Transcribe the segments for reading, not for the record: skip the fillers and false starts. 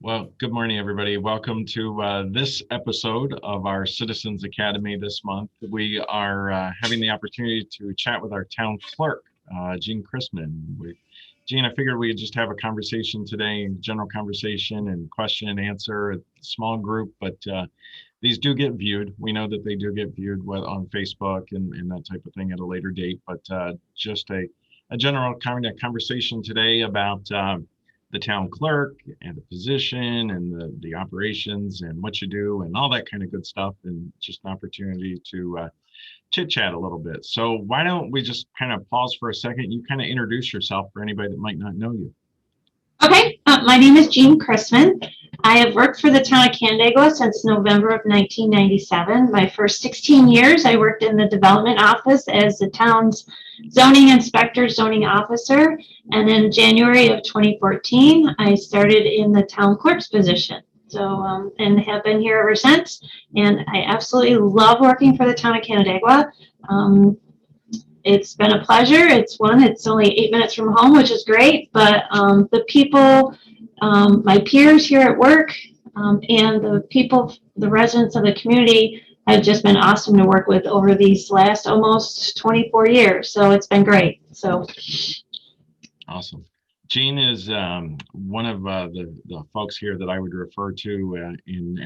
Well, good morning, everybody. Welcome to this episode of our Citizens Academy this month. We are having the opportunity to chat with our town clerk, Jean Chrisman. Jean, I figured we'd just have a conversation today, general conversation and question and answer, a small group, but these do get viewed. We know that they do get viewed on Facebook and that type of thing at a later date, but just a general kind of conversation today about the town clerk and the position and the operations and what you do and all that kind of good stuff, and just an opportunity to chit chat a little bit. So why don't we just kind of pause for a second? You kind of introduce yourself for anybody that might not know you. Okay, my name is Jean Chrisman. I have worked for the town of Canandaigua since November of 1997. My first 16 years, I worked in the development office as the town's zoning inspector, zoning officer. And in January of 2014, I started in the town clerk's position. So, and have been here ever since. And I absolutely love working for the town of Canandaigua. It's been a pleasure. It's only 8 minutes from home, which is great, but the people, my peers here at work, and the people, the residents of the community have just been awesome to work with over these last almost 24 years. So it's been great. So awesome. Jean is one of the folks here that I would refer to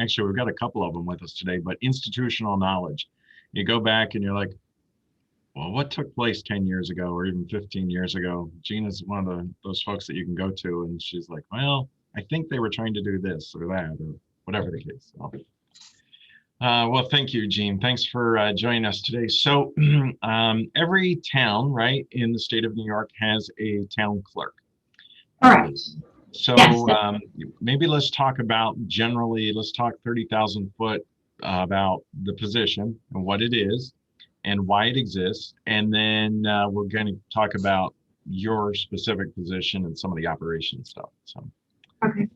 actually, we've got a couple of them with us today, but institutional knowledge. You go back and you're like, well, what took place 10 years ago or even 15 years ago? Jean is one of those folks that you can go to, and she's like, well, I think they were trying to do this or that or whatever the case. Well, thank you, Jean. Thanks for joining us today. So every town, right, in the state of New York has a town clerk. all right. So Yes. maybe let's talk about generally, let's talk 30,000 foot about the position and what it is and why it exists, and then we're going to talk about your specific position and some of the operation stuff. So, Okay.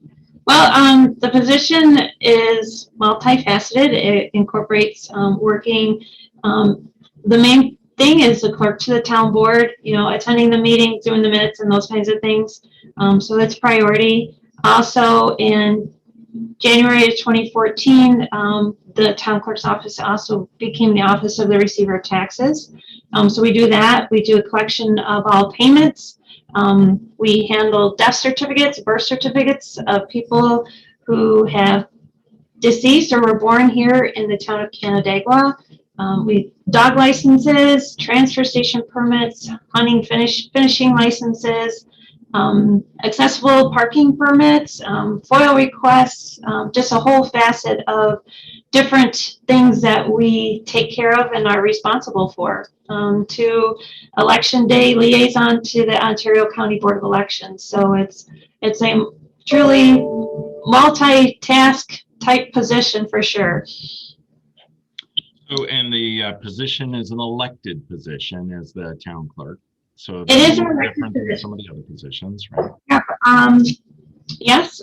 Well, the position is multifaceted. It incorporates working. The main thing is the clerk to the town board, attending the meetings, doing the minutes and those kinds of things. So that's priority. Also in January of 2014, the town clerk's office also became the office of the receiver of taxes. So we do that. We do a collection of all payments. We handle death certificates, birth certificates of people who have deceased or were born here in the town of Canandaigua. We dog licenses, transfer station permits, hunting finishing licenses, accessible parking permits, FOIL requests, just a whole facet of different things that we take care of and are responsible for. To Election Day liaison to the Ontario County Board of Elections. So it's a truly multitask type position for sure. So, and the position is an elected position as the town clerk. So it is different than some of the other positions, right? Yes.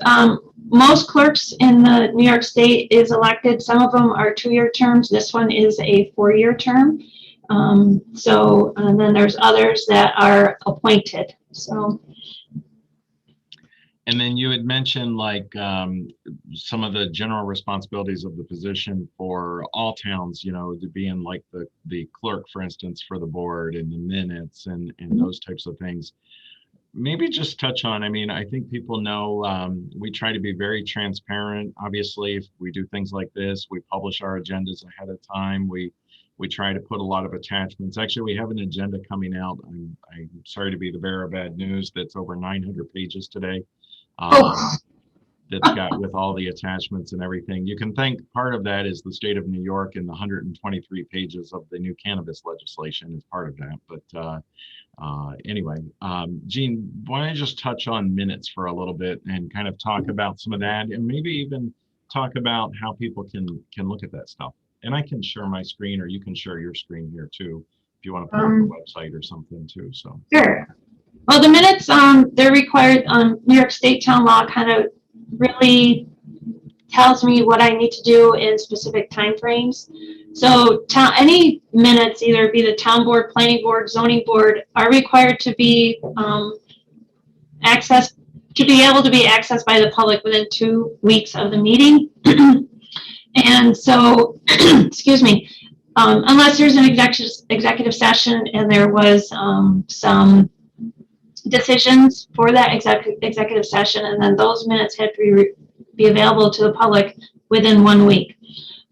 Most clerks in the New York State is elected. Some of them are 2-year terms. This one is a 4-year term. And then there's others that are appointed. So. And then you had mentioned like some of the general responsibilities of the position for all towns, to being like the clerk, for instance, for the board and the minutes and those types of things. Maybe just touch on, I think people know we try to be very transparent. Obviously, if we do things like this, we publish our agendas ahead of time. We try to put a lot of attachments. Actually, we have an agenda coming out. I'm sorry to be the bearer of bad news. That's over 900 pages today. That's got with all the attachments and everything. You can think part of that is the state of New York and the 123 pages of the new cannabis legislation is part of that. But anyway, Jean, why don't you just touch on minutes for a little bit and kind of talk about some of that, and maybe even talk about how people can look at that stuff. And I can share my screen, or you can share your screen here too, if you want to put up the website or something too. So sure. Well, the minutes, they're required. New York State town law kind of really tells me what I need to do in specific time frames. So any minutes, either be the town board, planning board, zoning board, are required to be accessed to be able to be accessed by the public within 2 weeks of the meeting. And so, excuse me, unless there's an executive session and there was some decisions for that executive session, and then those minutes had to be available to the public within 1 week.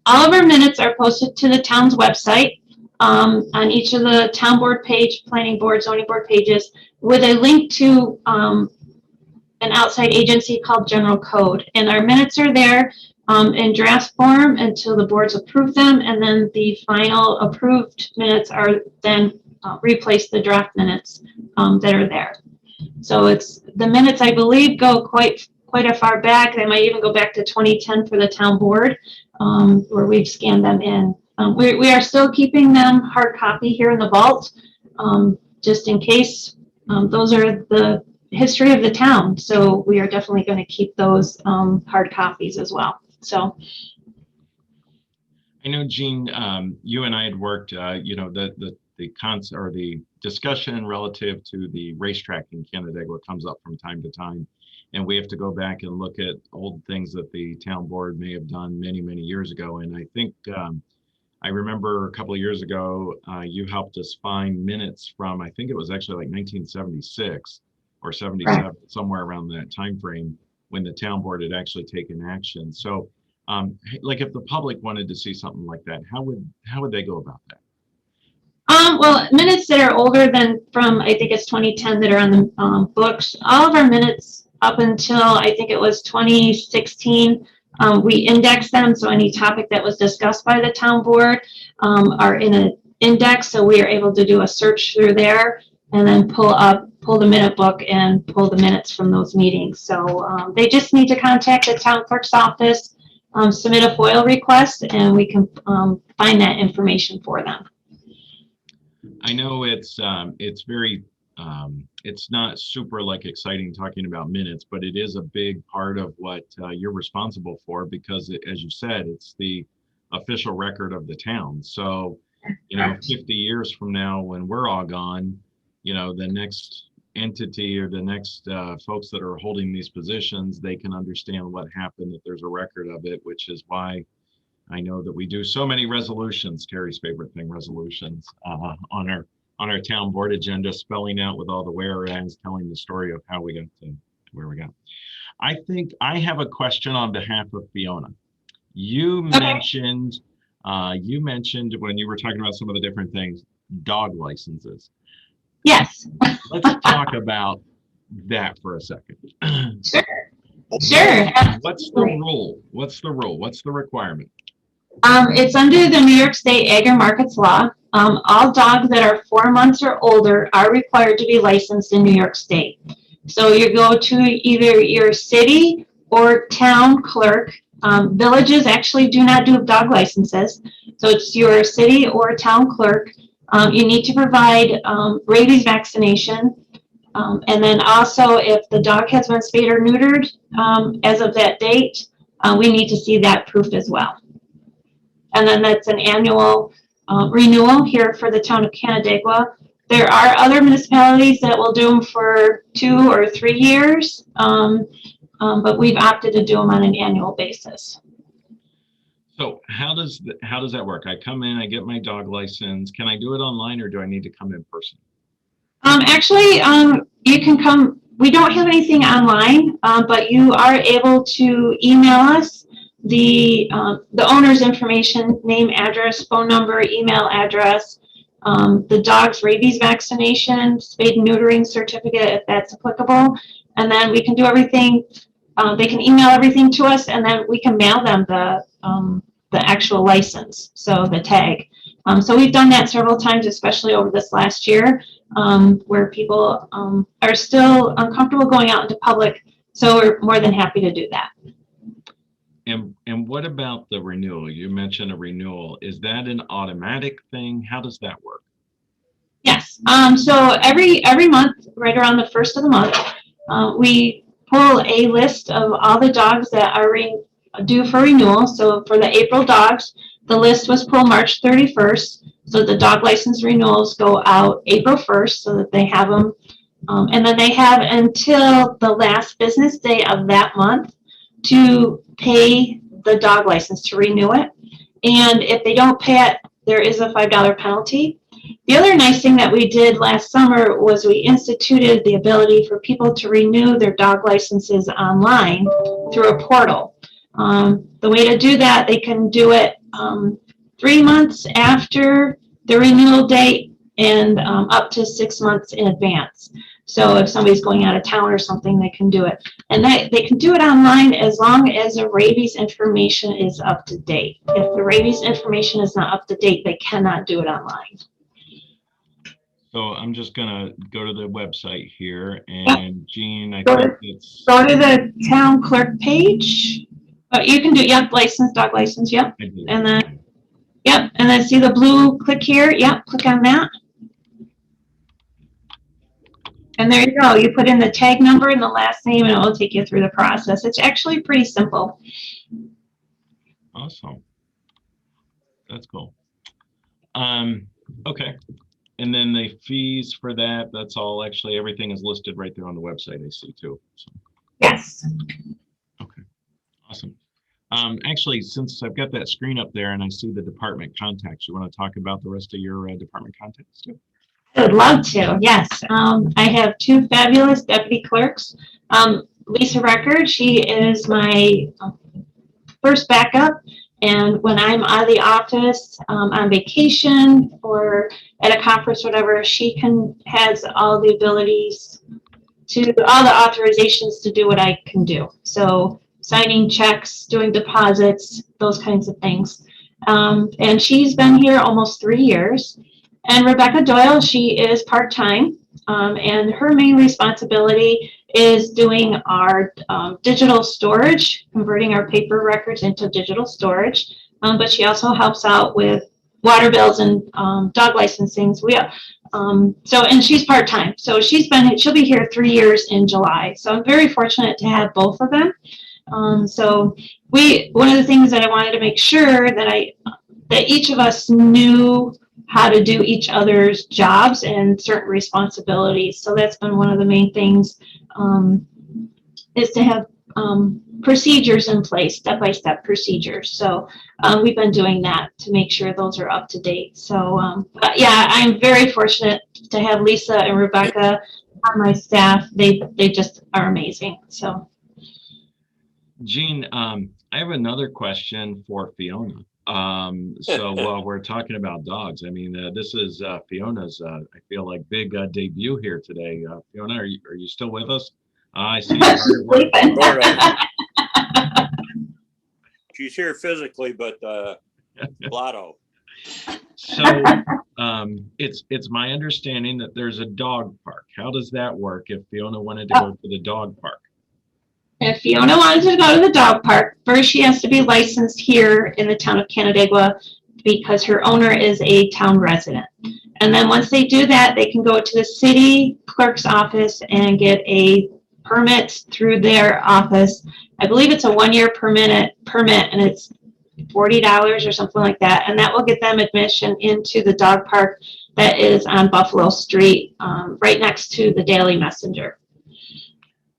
All of our minutes are posted to the town's website on each of the town board page, planning board, zoning board pages, with a link to an outside agency called General Code. And our minutes are there in draft form until the boards approve them, and then the final approved minutes are then replace the draft minutes that are there. So it's the minutes, I believe, go quite a far back. They might even go back to 2010 for the town board, where we've scanned them in. We are still keeping them hard copy here in the vault, just in case. Those are the history of the town, so we are definitely going to keep those hard copies as well. So I know, Jean, you and I had worked, the discussion relative to the racetrack in Canandaigua comes up from time to time, and we have to go back and look at old things that the town board may have done many, many years ago. And I think I remember a couple of years ago, you helped us find minutes from, I think it was actually like 1976 or 77, right, somewhere around that time frame, when the town board had actually taken action. So like if the public wanted to see something like that, how would they go about that? Well, minutes that are older than from, I think it's 2010 that are on the books, all of our minutes up until I think it was 2016, we index them. So any topic that was discussed by the town board are in an index. So we are able to do a search through there and then pull the minute book and pull the minutes from those meetings. So they just need to contact the town clerk's office, submit a FOIL request, and we can find that information for them. I know it's very, it's not super like exciting talking about minutes, but it is a big part of what you're responsible for, because as you said, it's the official record of the town. So, 50 years from now, when we're all gone, the next entity or the next folks that are holding these positions, they can understand what happened, that there's a record of it, which is why I know that we do so many resolutions, Terry's favorite thing, resolutions, on our town board agenda, spelling out with all the whereas, telling the story of how we got to where we got. I think I have a question on behalf of Fiona. You mentioned when you were talking about some of the different things, dog licenses. Yes. Let's talk about that for a second. Sure. What's the rule? What's the requirement? It's under the New York State Ag and Markets Law. All dogs that are 4 months or older are required to be licensed in New York State. So you go to either your city or town clerk. Villages actually do not do dog licenses. So it's your city or town clerk. You need to provide rabies vaccination. And then also, if the dog has been spayed or neutered as of that date, we need to see that proof as well. And then that's an annual renewal here for the town of Canandaigua. There are other municipalities that will do them for 2 or 3 years, but we've opted to do them on an annual basis. So how does that work? I come in, I get my dog license. Can I do it online, or do I need to come in person? Actually, you can come. We don't have anything online, but you are able to email us the owner's information, name, address, phone number, email address, the dog's rabies vaccination, spade and neutering certificate, if that's applicable. And then we can do everything. They can email everything to us, and then we can mail them the actual license, so the tag. So we've done that several times, especially over this last year, where people are still uncomfortable going out into public. So we're more than happy to do that. And what about the renewal? You mentioned a renewal. Is that an automatic thing? How does that work? Yes. So every month, right around the 1st of the month, we pull a list of all the dogs that are due for renewal. So for the April dogs, the list was pulled March 31st. So the dog license renewals go out April 1st, so that they have them And then they have until the last business day of that month to pay the dog license, to renew it. And if they don't pay it, there is a $5 penalty. The other nice thing that we did last summer was we instituted the ability for people to renew their dog licenses online through a portal. The way to do that, they can do it 3 months after the renewal date and up to 6 months in advance. So if somebody's going out of town or something, they can do it. And they can do it online as long as the rabies information is up to date. If the rabies information is not up to date, they cannot do it online. So I'm just gonna go to the website here, and Jean, I Go think to- it's. Go to the town clerk page. You can do, yep, license, dog license, yep. I do. And then, yep, and then see the blue click here, yep, click on that. And there you go. You put in the tag number and the last name, and it will take you through the process. It's actually pretty simple. Awesome. That's cool. Okay. And then the fees for that, that's all actually, everything is listed right there on the website, I see too. So, Yes. okay. Awesome. Actually, since I've got that screen up there and I see the department contacts, you want to talk about the rest of your department contacts too? I would love to, yes. I have 2 fabulous deputy clerks. Lisa Record, she is my first backup. And when I'm out of the office, on vacation or at a conference, whatever, she has all the abilities all the authorizations to do what I can do. So signing checks, doing deposits, those kinds of things. And she's been here almost 3 years. And Rebecca Doyle, she is part-time, and her main responsibility is doing our digital storage, converting our paper records into digital storage. But she also helps out with water bills and dog licensings. And she's part-time. So she'll be here 3 years in July. So I'm very fortunate to have both of them. So one of the things that I wanted to make sure that each of us knew how to do each other's jobs and certain responsibilities. So that's been one of the main things, is to have procedures in place, step-by-step procedures. So we've been doing that to make sure those are up to date. So but yeah, I'm very fortunate to have Lisa and Rebecca on my staff. They just are amazing. So Jean, I have another question for Fiona. So while we're talking about dogs, I mean, this is Fiona's, I feel like, big debut here today. Fiona, are you still with us? I see you hard at work. She's here physically, but blotto. So it's my understanding that there's a dog park. How does that work if Fiona wanted to go to the dog park? If Fiona wanted to go to the dog park, first she has to be licensed here in the town of Canandaigua because her owner is a town resident. And then once they do that, they can go to the city clerk's office and get a permit through their office. I believe it's a 1-year permit, and it's $40 or something like that. And that will get them admission into the dog park that is on Buffalo Street, right next to the Daily Messenger.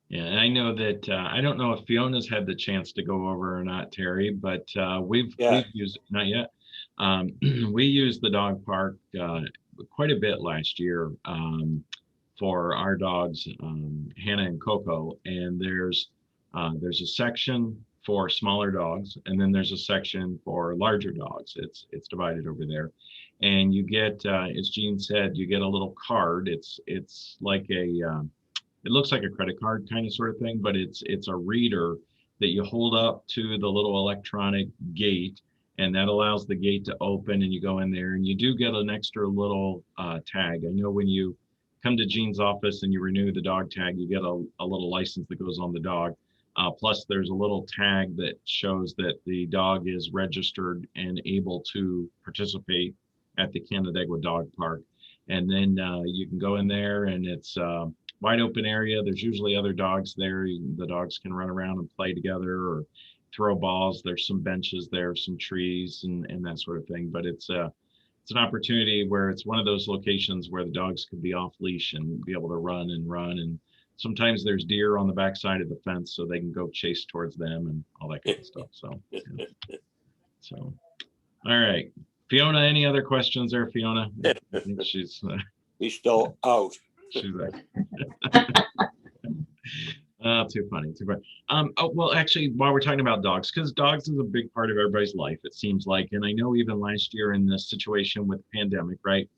Yeah, and I know that I don't know if Fiona's had the chance to go over or not, Terry, but we've used, not yet. We used the dog park quite a bit last year for our dogs, Hannah and Coco. And there's a section for smaller dogs, and then there's a section for larger dogs. It's divided over there, and you get, as Jean said, you get a little card. It's like it looks like a credit card kind of sort of thing, but it's a reader that you hold up to the little electronic gate, and that allows the gate to open, and you go in there, and you do get an extra little tag. I know when you come to Jean's office and you renew the dog tag, you get a little license that goes on the dog. Plus there's a little tag that shows that the dog is registered and able to participate at the Canandaigua Dog Park. And then you can go in there, and it's wide open area. There's usually other dogs there. The dogs can run around and play together or throw balls. There's some benches there, some trees, and that sort of thing. But it's it's an opportunity where it's one of those locations where the dogs could be off leash and be able to run. And sometimes there's deer on the backside of the fence, so they can go chase towards them and all that kind of stuff. So, yeah. So, all right. Fiona, any other questions there, Fiona? I think she's still out. she's there. Too funny. Oh, well, actually, while we're talking about dogs, because dogs is a big part of everybody's life, it seems like. And I know even last year in this situation with the pandemic, right?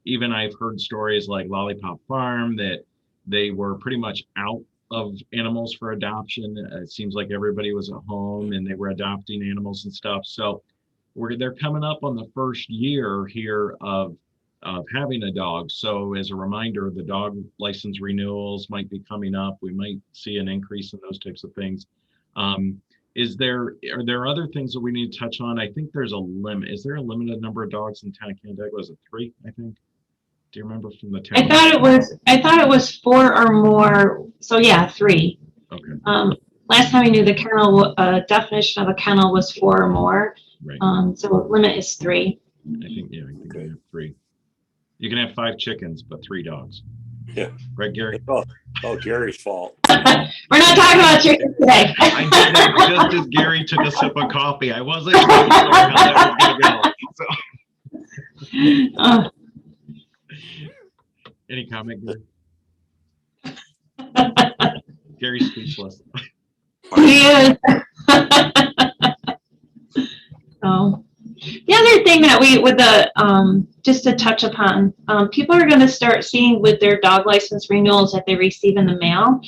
Even I've heard stories like Lollipop Farm that they were pretty much out of animals for adoption. It seems like everybody was at home and they were adopting animals and stuff. So they're coming up on the first year here of having a dog. So as a reminder, the dog license renewals might be coming up. We might see an increase in those types of things. Are there other things that we need to touch on? I think there's a limit. Is there a limited number of dogs in town of Canandaigua? Was it 3, I think? Do you remember from the town? I thought it was 4 or more. So yeah, 3. Okay. Last time I knew the kennel definition of a kennel was 4 or more. Right. So the limit is 3. I think we have 3. You can have 5 chickens, but 3 dogs. Yeah. Right, Gary? Oh, Gary's fault. We're not talking about chickens today. I did it just as Gary took a sip of coffee. I wasn't really sure how that was going to go. So. Any comment, Gary? Gary's speechless. He is. So, the other thing that just to touch upon, people are going to start seeing with their dog license renewals that they receive in the mail.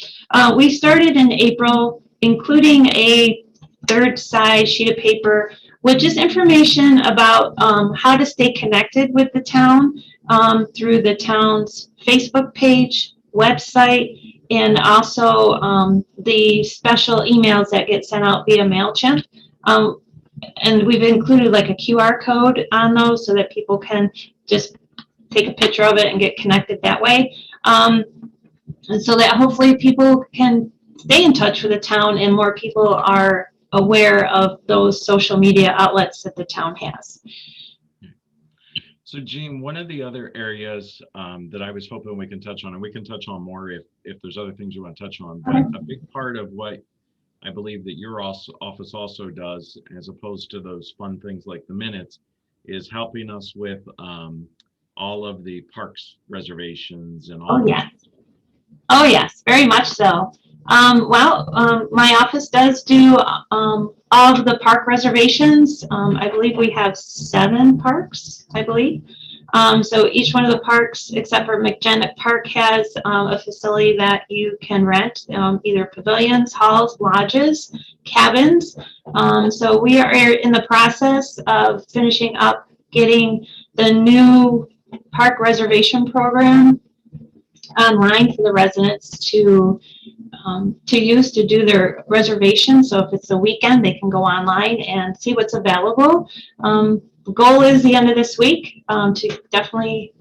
We started in April, including a 3rd size sheet of paper with just information about how to stay connected with the town through the town's Facebook page, website, and also the special emails that get sent out via MailChimp. And we've included like a QR code on those so that people can just take a picture of it and get connected that way. And so that hopefully people can stay in touch with the town and more people are aware of those social media outlets that the town has. So Jean, one of the other areas that I was hoping we can touch on, and we can touch on more if there's other things you want to touch on, but a big part of what I believe that your office also does, as opposed to those fun things like the minutes, is helping us with all of the parks reservations and all. Oh yes, very much so. My office does do all of the park reservations. I believe we have 7 parks, I believe. So each one of the parks, except for McGennick Park, has a facility that you can rent, either pavilions, halls, lodges, cabins. So we are in the process of finishing up getting the new park reservation program online for the residents to use to do their reservation. So if it's a weekend, they can go online and see what's available. The goal is the end of this week to definitely,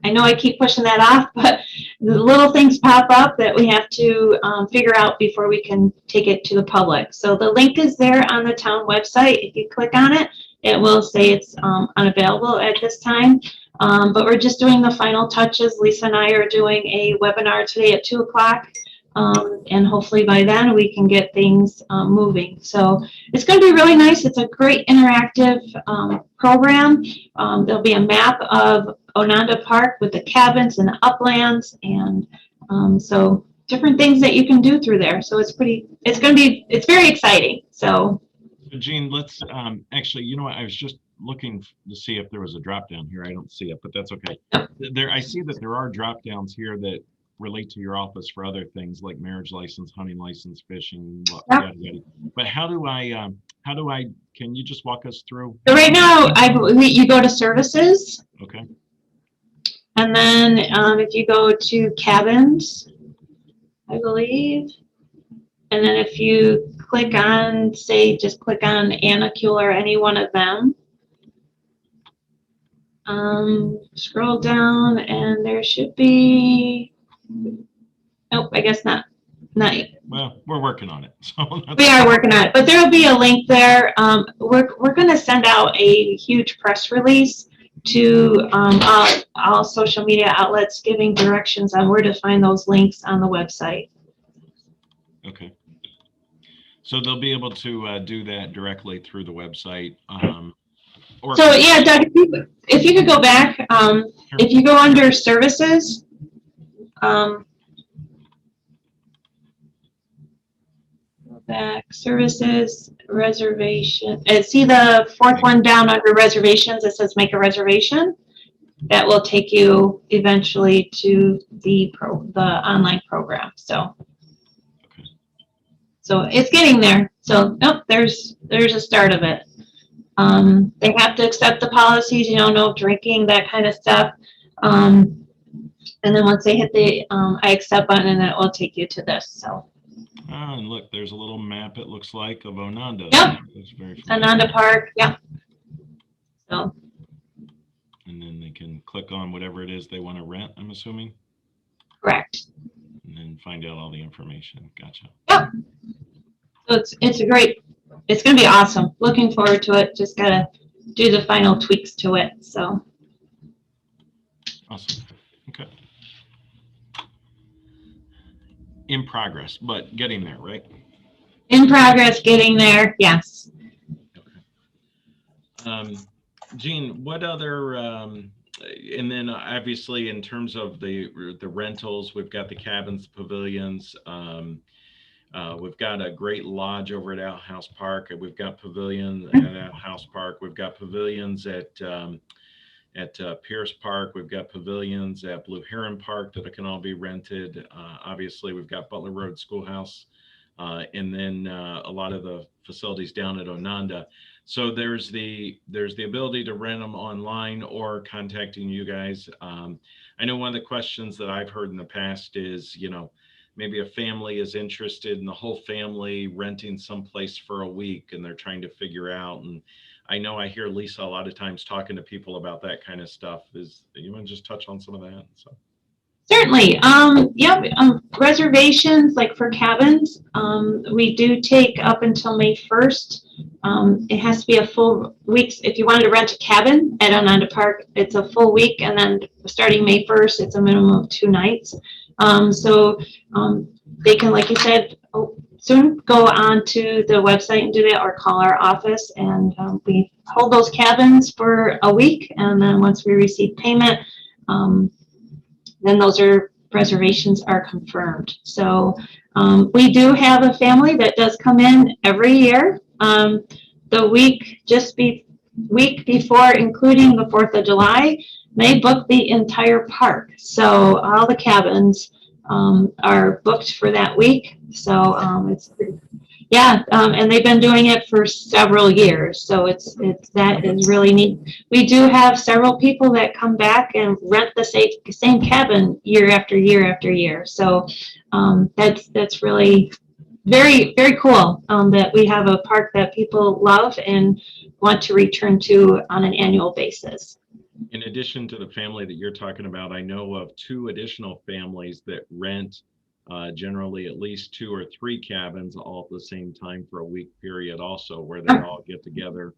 I know I keep pushing that off, but the little things pop up that we have to figure out before we can take it to the public. So the link is there on the town website. If you click on it, it will say it's unavailable at this time. But we're just doing the final touches. Lisa and I are doing a webinar today at 2 o'clock. And hopefully by then we can get things moving. So it's going to be really nice. It's a great interactive program. There'll be a map of Onondaga Park with the cabins and the uplands, and so different things that you can do through there. So it's very exciting. So Jean, let's actually, you know what, I was just looking to see if there was a drop down here. I don't see it, but that's okay. I see that there are drop downs here that relate to your office for other things like marriage license, hunting license, fishing, yada, yada. But how do I, can you just walk us through? So right now, you go to services. Okay. And then if you go to cabins, I believe, and then if you click on, just click on Anacule or any one of them, scroll down and there should be, nope, I guess not yet. Well, we're working on it. So we are working on it, but there'll be a link there. We're going to send out a huge press release to all social media outlets, giving directions on where to find those links on the website. Okay. So they'll be able to do that directly through the website. Or So yeah, Doug, if you could go back, if you go under services, go back, services, reservation, and see the fourth one down under reservations, it says make a reservation. That will take you eventually to the online program. So it's getting there. So there's a start of it. They have to accept the policies, no drinking, that kind of stuff. And then once they hit the I accept button, and it will take you to this. So. And look, there's a little map, it looks like, of Onondaga. Yep. It's very Ananda Park. Yep. So. And then they can click on whatever it is they want to rent, I'm assuming. Correct. And then find out all the information. Gotcha. Yep. So it's going to be awesome. Looking forward to it. Just got to do the final tweaks to it. So. Awesome. Okay. In progress, but getting there, right? In progress, getting there. Yes. Okay. Jean, what other, and then obviously in terms of the rentals, we've got the cabins, the pavilions. We've got a great lodge over at Outhouse Park. We've got pavilion at Outhouse Park. We've got pavilions at Pierce Park. We've got pavilions at Blue Heron Park that can all be rented. Obviously, we've got Butler Road Schoolhouse, and then a lot of the facilities down at Onondaga. So there's the ability to rent them online or contacting you guys. I know one of the questions that I've heard in the past is, maybe a family is interested in the whole family renting someplace for a week and they're trying to figure out. And I know I hear Lisa a lot of times talking to people about that kind of stuff. You want to just touch on some of that? So. Certainly. Reservations, like for cabins, we do take up until May 1st. It has to be a full week. If you wanted to rent a cabin at Onondaga Park, it's a full week. And then starting May 1st, it's a minimum of 2 nights. They can, like you said, soon go on to the website and do that, or call our office. And we hold those cabins for a week. And then once we receive payment, then those reservations are confirmed. So we do have a family that does come in every year. The week before, including the 4th of July, they book the entire park. So all the cabins are booked for that week. So and they've been doing it for several years. So that is really neat. We do have several people that come back and rent the same cabin year after year after year. So that's really very, very cool that we have a park that people love and want to return to on an annual basis. In addition to the family that you're talking about, I know of 2 additional families that rent generally at least 2 or 3 cabins all at the same time for a week period also, where they all get together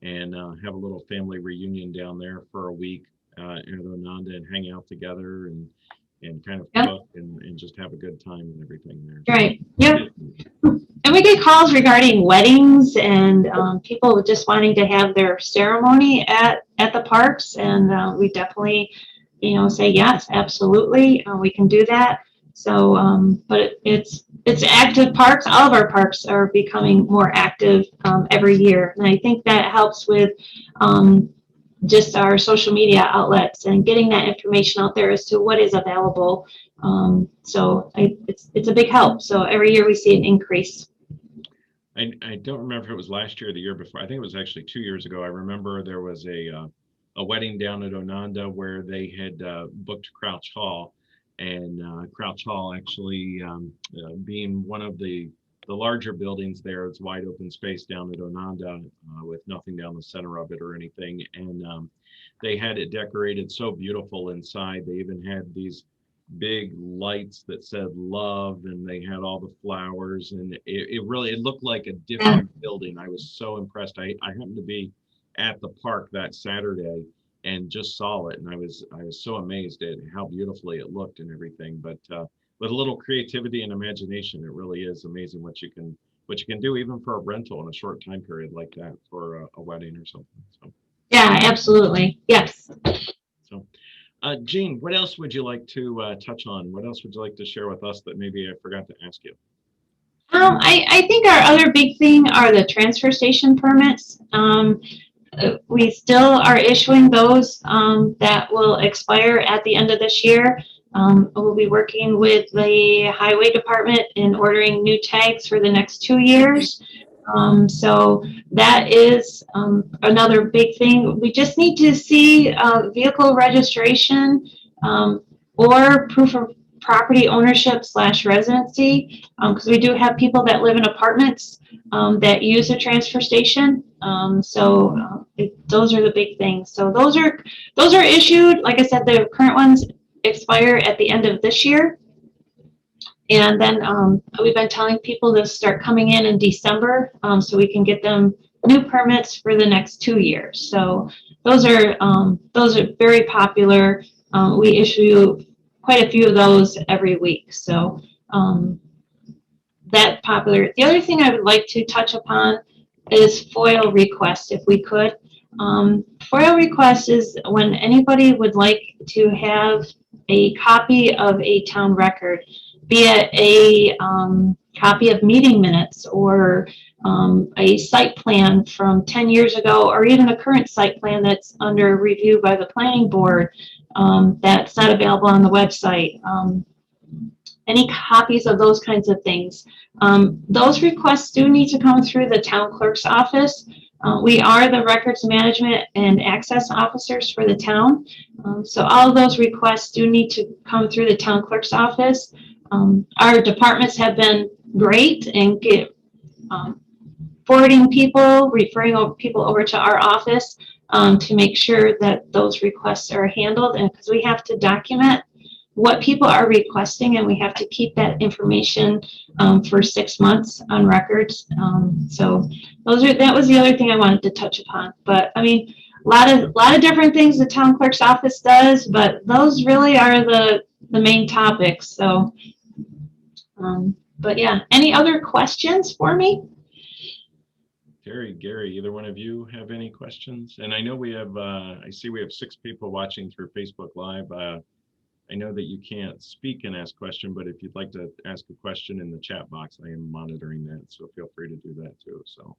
and have a little family reunion down there for a week in Onondaga and hang out together and kind of cook and just have a good time and everything there. Right. Yep. And we get calls regarding weddings and people just wanting to have their ceremony at the parks, and we definitely, say yes, absolutely, we can do that. So, but it's active parks. All of our parks are becoming more active every year, and I think that helps with just our social media outlets and getting that information out there as to what is available. It's a big help. So every year we see an increase. I don't remember if it was last year or the year before. I think it was actually 2 years ago. I remember there was a wedding down at Onondaga where they had booked Crouch Hall, and Crouch Hall actually being one of the larger buildings there. It's wide open space down at Onondaga with nothing down the center of it or anything. And they had it decorated so beautiful inside. They even had these big lights that said love, and they had all the flowers, and it looked like a different building. I was so impressed. I happened to be at the park that Saturday, and just saw it, and I was so amazed at how beautifully it looked and everything. But with a little creativity and imagination, it really is amazing what you can do even for a rental in a short time period like that for a wedding or something. So Yeah, absolutely. Yes. so. Jean, what else would you like to touch on? What else would you like to share with us that maybe I forgot to ask you? I think our other big thing are the transfer station permits. We still are issuing those that will expire at the end of this year. We'll be working with the highway department in ordering new tags for the next 2 years. So that is another big thing. We just need to see vehicle registration or proof of property ownership / residency, because we do have people that live in apartments that use a transfer station. Those are the big things. So those are issued. Like I said, the current ones expire at the end of this year. And then we've been telling people to start coming in December so we can get them new permits for the next 2 years. So those are very popular. We issue quite a few of those every week. So that popular. The other thing I would like to touch upon is FOIL requests, if we could. FOIL request is when anybody would like to have a copy of a town record, be it a copy of meeting minutes or a site plan from 10 years ago, or even a current site plan that's under review by the planning board that's not available on the website. Any copies of those kinds of things. Those requests do need to come through the town clerk's office. We are the records management and access officers for the town. So all of those requests do need to come through the town clerk's office. Our departments have been great and forwarding people, referring people over to our office to make sure that those requests are handled, and because we have to document what people are requesting, and we have to keep that information for 6 months on records. So that was the other thing I wanted to touch upon. But I mean, a lot of different things the town clerk's office does, but those really are the main topics. So, but yeah, any other questions for me? Terry, Gary, either one of you have any questions? And I know we have, I see we have 6 people watching through Facebook Live. I know that you can't speak and ask question, but if you'd like to ask a question in the chat box, I am monitoring that, so feel free to do that too. So,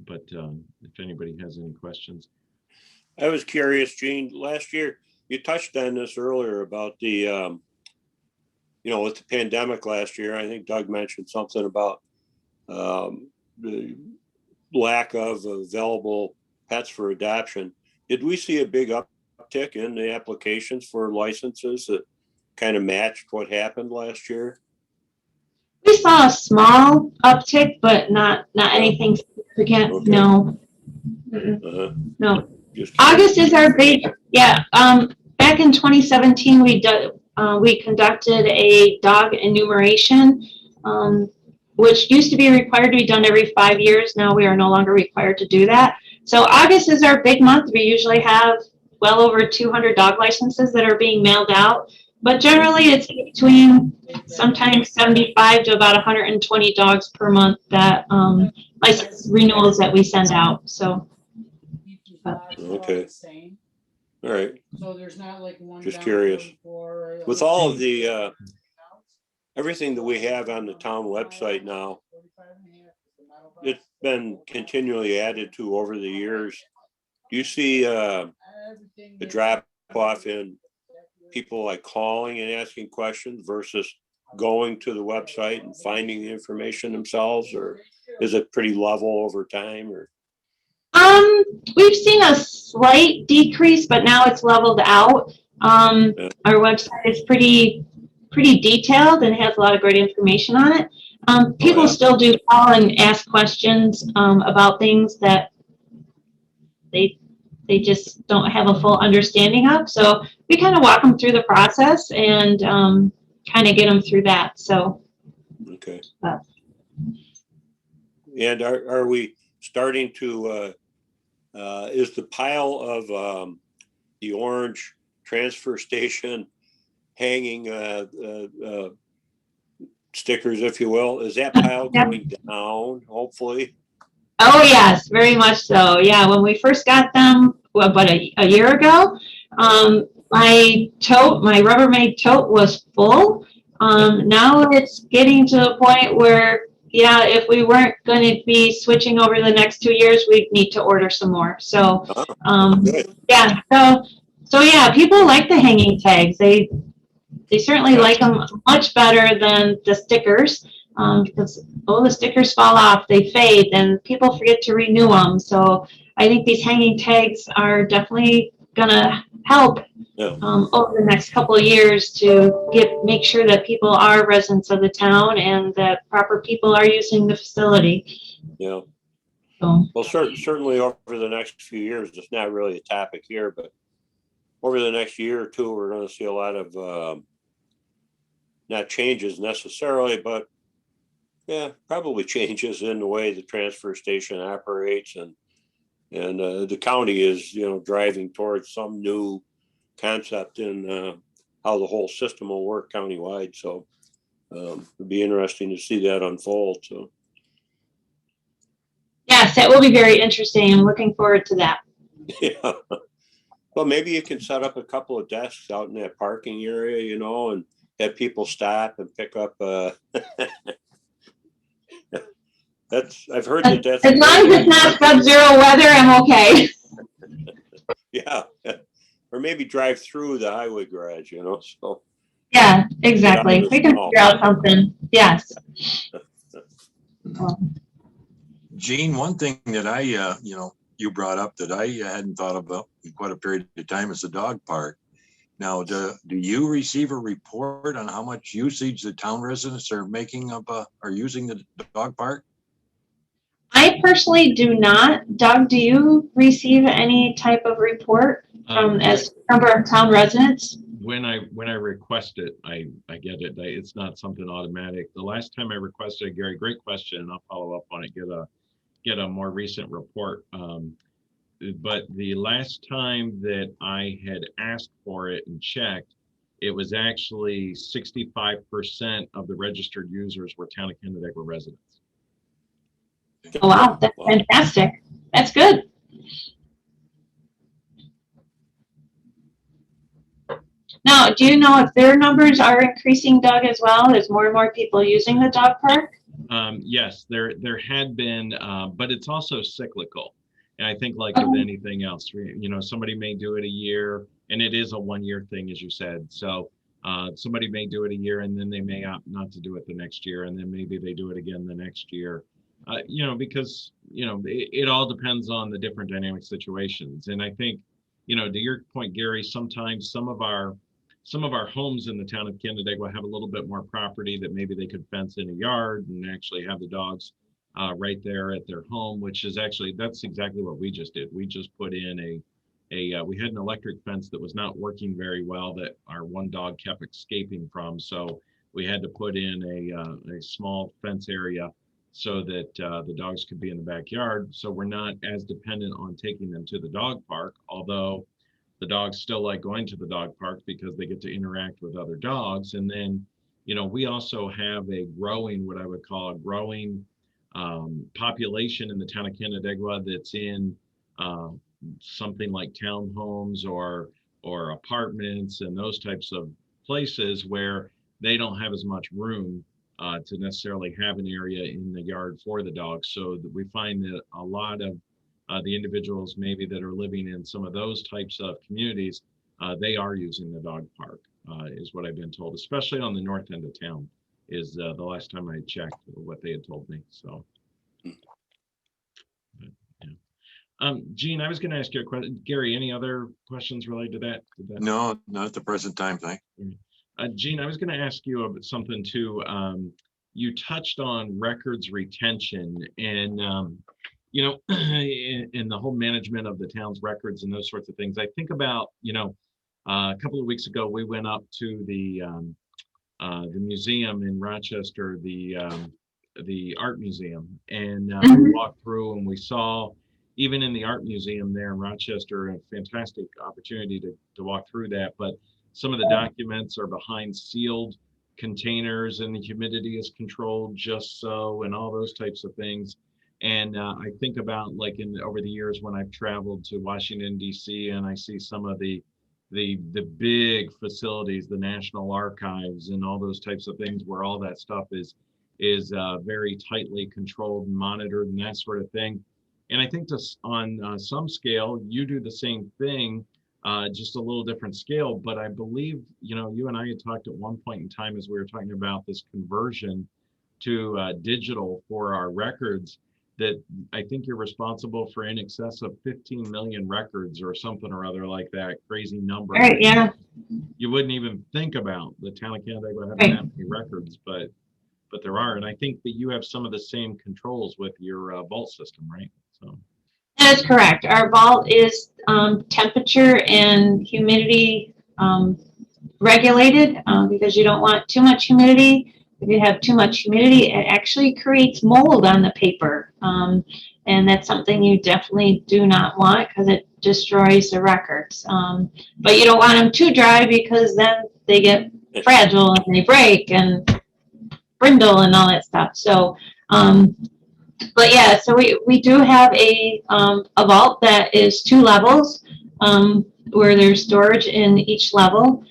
if anybody has any questions. I was curious, Gene, last year, you touched on this earlier about the, with the pandemic last year. I think Doug mentioned something about the lack of available pets for adoption. Did we see a big uptick in the applications for licenses that kind of matched what happened last year? We saw a small uptick, but not anything significant. Okay. No. No. August is our big, yeah. Back in 2017, we conducted a dog enumeration, which used to be required to be done every 5 years. Now we are no longer required to do that. So August is our big month. We usually have well over 200 dog licenses that are being mailed out. But generally, it's between sometimes 75 to about 120 dogs per month that license renewals that we send out. So. Okay. All right. So there's not like one. Just curious. With all of the everything that we have on the town website now, it's been continually added to over the years. Do you see a drop off in people like calling and asking questions versus going to the website and finding the information themselves, or is it pretty level over time? Or we've seen a slight decrease, but now it's leveled out. Yeah. Our website is pretty detailed and has a lot of great information on it. People still do call and ask questions about things that they just don't have a full understanding of. So we kind of walk them through the process and kind of get them through that. So. Okay. And are we starting to is the pile of the orange transfer station hanging stickers, if you will, is that pile Yep. going down, hopefully? Oh, yes, very much so. Yeah, when we first got them, well, about a year ago, my tote, my Rubbermaid tote was full. Now it's getting to the point where, yeah, if we weren't going to be switching over the next 2 years, we'd need to order some more. So, Good. yeah, so yeah, people like the hanging tags. They certainly like them much better than the stickers, because the stickers fall off, they fade, and people forget to renew them. So I think these hanging tags are definitely gonna help Yeah. over the next couple of years to make sure that people are residents of the town and that proper people are using the facility. Yeah. So, Well, certainly over the next few years, it's not really a topic here, but over the next year or two, we're going to see a lot of not changes necessarily, but yeah, probably changes in the way the transfer station operates, and the county is, driving towards some new concept in how the whole system will work countywide. So it'd be interesting to see that unfold. So yes, that will be very interesting. I'm looking forward to that. yeah. Well, maybe you can set up a couple of desks out in that parking area, and have people stop and pick up. I've heard that that's. As long as it's not sub-zero weather, I'm okay. Yeah, or maybe drive through the highway garage, so. Yeah, exactly. We can figure out something. Yes. Gene, one thing that I, you brought up that I hadn't thought about in quite a period of time is the dog park. Now, do you receive a report on how much usage the town residents are making are using the dog park? I personally do not. Doug, do you receive any type of report from as number of town residents? When I request it, I get it. It's not something automatic. The last time I requested, Gary, great question, and I'll follow up on it. Get a more recent report. But the last time that I had asked for it and checked, it was actually 65% of the registered users were town of Canandaigua residents. Oh, wow, that's fantastic. That's good. Now, do you know if their numbers are increasing, Doug, as well? There's more and more people using the dog park? Yes, there had been, but it's also cyclical. And I think like with anything else, somebody may do it a year, and it is a 1-year thing, as you said. So somebody may do it a year, and then they may opt not to do it the next year, and then maybe they do it again the next year. Because it all depends on the different dynamic situations. And I think, to your point, Gary, sometimes some of our homes in the town of Canandaigua have a little bit more property that maybe they could fence in a yard and actually have the dogs right there at their home, that's exactly what we just did. We just put in we had an electric fence that was not working very well that our one dog kept escaping from. So we had to put in a small fence area so that the dogs could be in the backyard. So we're not as dependent on taking them to the dog park, although the dogs still like going to the dog park because they get to interact with other dogs. And then, we also have what I would call a growing population in the town of Canandaigua that's in something like townhomes or apartments and those types of places where they don't have as much room to necessarily have an area in the yard for the dogs. So that we find that a lot of the individuals maybe that are living in some of those types of communities, they are using the dog park, is what I've been told, especially on the north end of town, is the last time I checked what they had told me. So, yeah. Gene, I was going to ask you a question. Gary, any other questions related to that? No, not at the present time, thank you. Gene, I was going to ask you about something too. You touched on records retention and, in the whole management of the town's records and those sorts of things. I think about, a couple of weeks ago, we went up to the museum in Rochester, the art museum, and we walked through and we saw, even in the art museum there in Rochester, a fantastic opportunity to walk through that. But some of the documents are behind sealed containers and the humidity is controlled just so, and all those types of things. And I think about like over the years when I've traveled to Washington, D.C., and I see some of the big facilities, the National Archives and all those types of things where all that stuff is very tightly controlled and monitored and that sort of thing. And I think on some scale, you do the same thing, just a little different scale. But I believe, you and I had talked at one point in time as we were talking about this conversion to digital for our records, that I think you're responsible for in excess of 15 million records or something or other like that, crazy number. Right, yeah. You wouldn't even think about the town of Canandaigua having Right. that many records, but there are. And I think that you have some of the same controls with your vault system, right? So That is correct. Our vault is temperature and humidity regulated because you don't want too much humidity. If you have too much humidity, it actually creates mold on the paper. And that's something you definitely do not want because it destroys the records. But you don't want them too dry because then they get fragile and they break and brindle and all that stuff. So, but yeah, so we do have a vault that is 2 levels where there's storage in each level.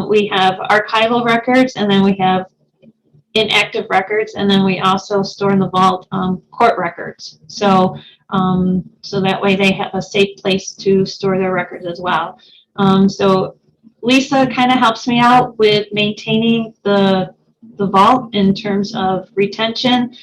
We have archival records, and then we have inactive records, and then we also store in the vault court records. So so that way they have a safe place to store their records as well. So Lisa kind of helps me out with maintaining the vault in terms of retention.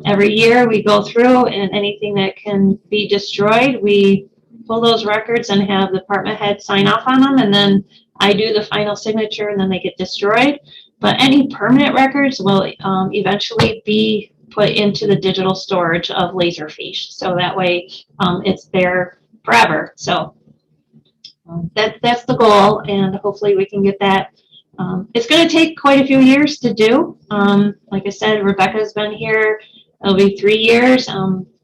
Every year we go through, and anything that can be destroyed, we pull those records and have the department head sign off on them, and then I do the final signature, and then they get destroyed. But any permanent records will eventually be put into the digital storage of Laserfiche, so that way it's there forever. So that's the goal, and hopefully we can get that. It's going to take quite a few years to do. Like I said, Rebecca's been here. It'll be 3 years,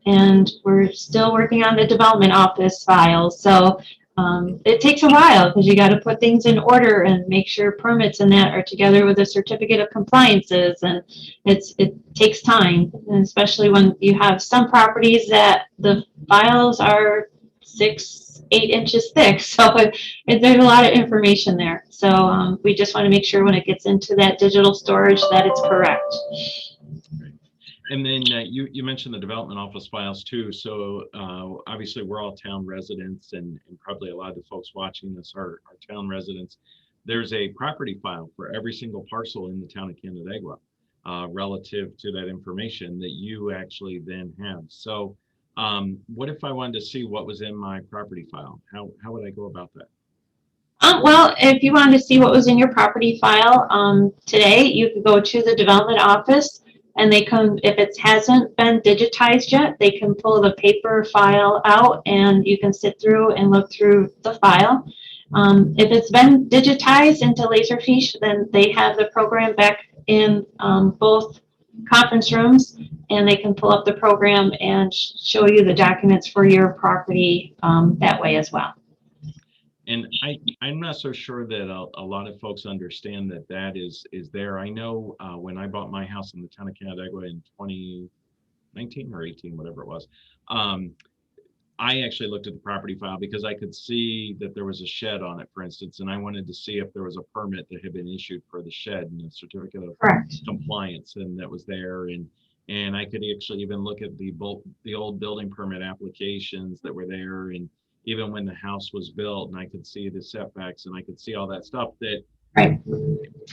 and we're still working on the development office files. So it takes a while because you got to put things in order and make sure permits and that are together with a certificate of compliances, and it takes time, and especially when you have some properties that the files are 6-8 inches thick, so there's a lot of information there. So we just want to make sure when it gets into that digital storage that it's correct. And then you mentioned the development office files too. So obviously we're all town residents, and probably a lot of the folks watching this are town residents. There's a property file for every single parcel in the town of Canandaigua relative to that information that you actually then have. So what if I wanted to see what was in my property file? How would I go about that? Well, if you wanted to see what was in your property file today, you could go to the development office, and they can, if it hasn't been digitized yet, they can pull the paper file out, and you can sit through and look through the file. If it's been digitized into Laserfiche, then they have the program back in both conference rooms, and they can pull up the program and show you the documents for your property that way as well. And I'm not so sure that a lot of folks understand that is there. I know when I bought my house in the town of Canandaigua in 2019 or 18, whatever it was, I actually looked at the property file because I could see that there was a shed on it, for instance, and I wanted to see if there was a permit that had been issued for the shed and a certificate of compliance, and that was there. And I could actually even look at the old building permit applications that were there, and even when the house was built, and I could see the setbacks, and I could see all that stuff that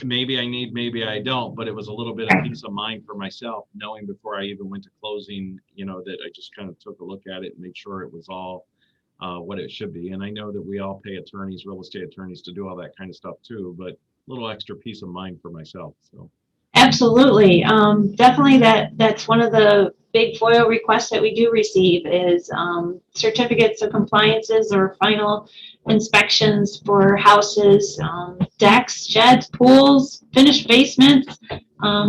maybe I need, maybe I don't, but it was a little bit of peace of mind for myself, knowing before I even went to closing, that I just kind of took a look at it and made sure it was all what it should be. And I know that we all pay attorneys, real estate attorneys, to do all that kind of stuff too, but a little extra peace of mind for myself. So absolutely, definitely that's one of the big FOIL requests that we do receive is certificates of compliances or final inspections for houses, decks, sheds, pools, finished basements.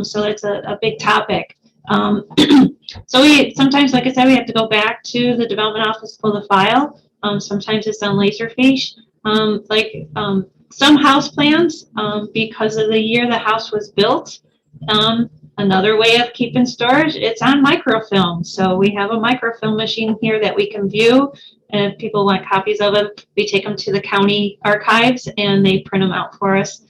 So it's a big topic. So we sometimes, like I said, we have to go back to the development office, pull the file. Sometimes it's on Laserfiche. Some house plans, because of the year the house was built, another way of keeping storage, it's on microfilm. So we have a microfilm machine here that we can view. And if people want copies of it, we take them to the county archives and they print them out for us.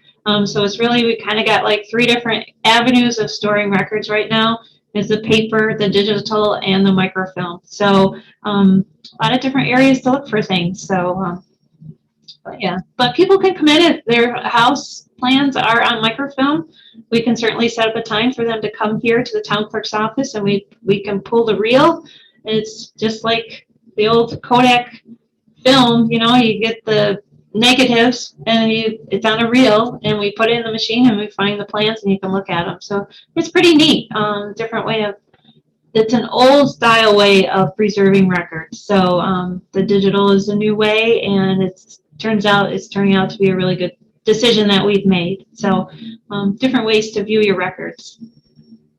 So it's really, we kind of got like 3 different avenues of storing records right now. Is the paper, the digital, and the microfilm. So a lot of different areas to look for things. So but people can come in if their house plans are on microfilm. We can certainly set up a time for them to come here to the town clerk's office, and we can pull the reel. It's just like the old Kodak film, you get the negatives and it's on a reel, and we put it in the machine and we find the plans and you can look at them. So it's pretty neat. Different way of, it's an old style way of preserving records. So the digital is a new way, and it's turning out to be a really good decision that we've made. So different ways to view your records.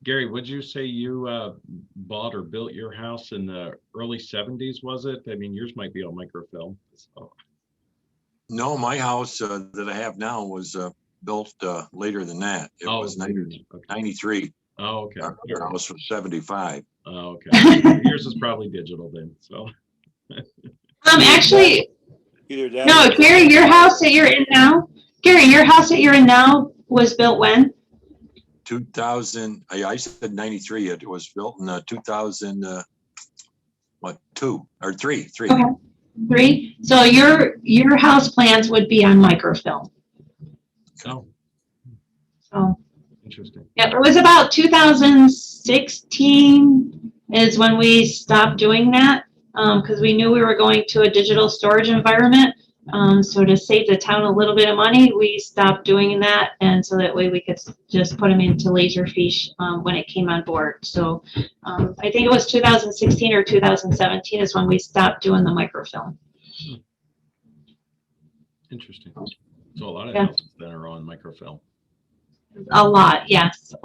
Gary, would you say you bought or built your house in the early 70s, was it? I mean, yours might be on microfilm. So. No, my house that I have now was built later than that. It was 93. Oh, okay. Our house was 75. Oh, okay. Yours is probably digital then. So. Actually, Either that. no, Gary, your house that you're in now. Gary, your house that you're in now was built when? 2000. I said 93. It was built in 2000. 2 or 3? Okay. 3. So your house plans would be on microfilm. Oh. So. Interesting. Yeah, it was about 2016 is when we stopped doing that, because we knew we were going to a digital storage environment. So to save the town a little bit of money, we stopped doing that, and so that way we could just put them into Laserfiche when it came on board. So I think it was 2016 or 2017 is when we stopped doing the microfilm. Interesting. So a lot of Yeah. houses that are on microfilm. A lot, yes.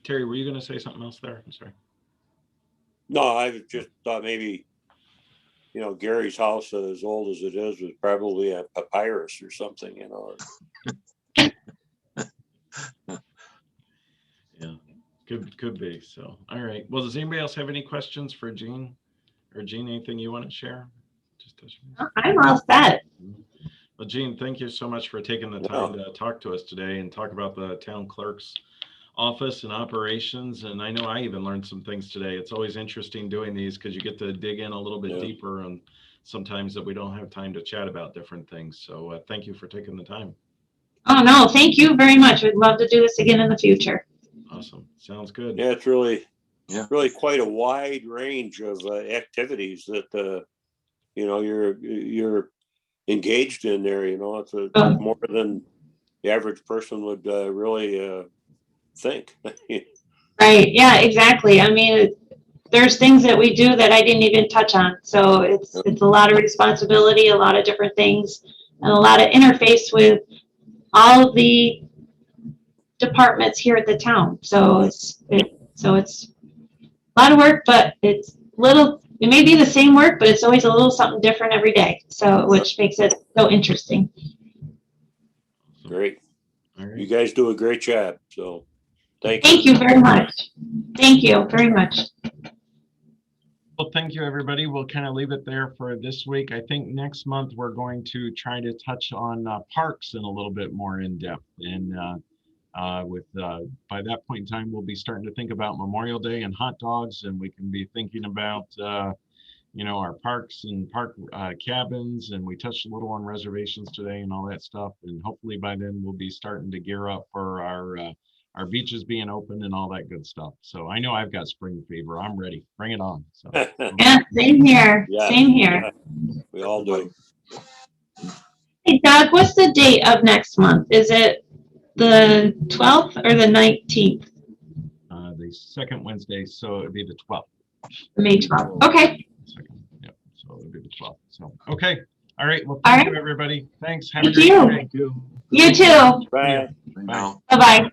Terry, were you going to say something else there? I'm sorry. No, I just thought maybe, Gary's house, as old as it is, was probably a papyrus or something, Yeah, could be. So, all right. Well, does anybody else have any questions for Jean? Or Jean, anything you want to share? I'm all set. Well, Jean, thank you so much for taking the time to talk to us today and talk about the town clerk's office and operations. And I know I even learned some things today. It's always interesting doing these because you get to dig in a little bit deeper, and sometimes that we don't have time to chat about different things. So thank you for taking the time. Oh, no, thank you very much. We'd love to do this again in the future. Awesome. Sounds good. Yeah, it's really quite a wide range of activities that, you're engaged in there. It's more than the average person would really think. Right. Yeah, exactly. I mean, there's things that we do that I didn't even touch on. So it's a lot of responsibility, a lot of different things, and a lot of interface with all the departments here at the town. So it's a lot of work, but it's little. It may be the same work, but it's always a little something different every day. So which makes it so interesting. Great. All right. You guys do a great job. So thank you. Thank you very much. Thank you very much. Well, thank you, everybody. We'll kind of leave it there for this week. I think next month we're going to try to touch on parks in a little bit more in depth. And by that point in time, we'll be starting to think about Memorial Day and hot dogs, and we can be thinking about our parks and park cabins. And we touched a little on reservations today and all that stuff. And hopefully by then we'll be starting to gear up for our beaches being open and all that good stuff. So I know I've got spring fever. I'm ready. Bring it on. So. Yeah, same here. Yeah, Same here. yeah, we all do. Hey, Doug, what's the date of next month? Is it the 12th or the 19th? The second Wednesday, so it'd be the 12th. May 12th. Okay. Yep. So it'll be the 12th. So okay. All right. Well, All thank right. you, everybody. Thanks. Have a Thank great you. day. You too. Bye. Now. Bye-bye.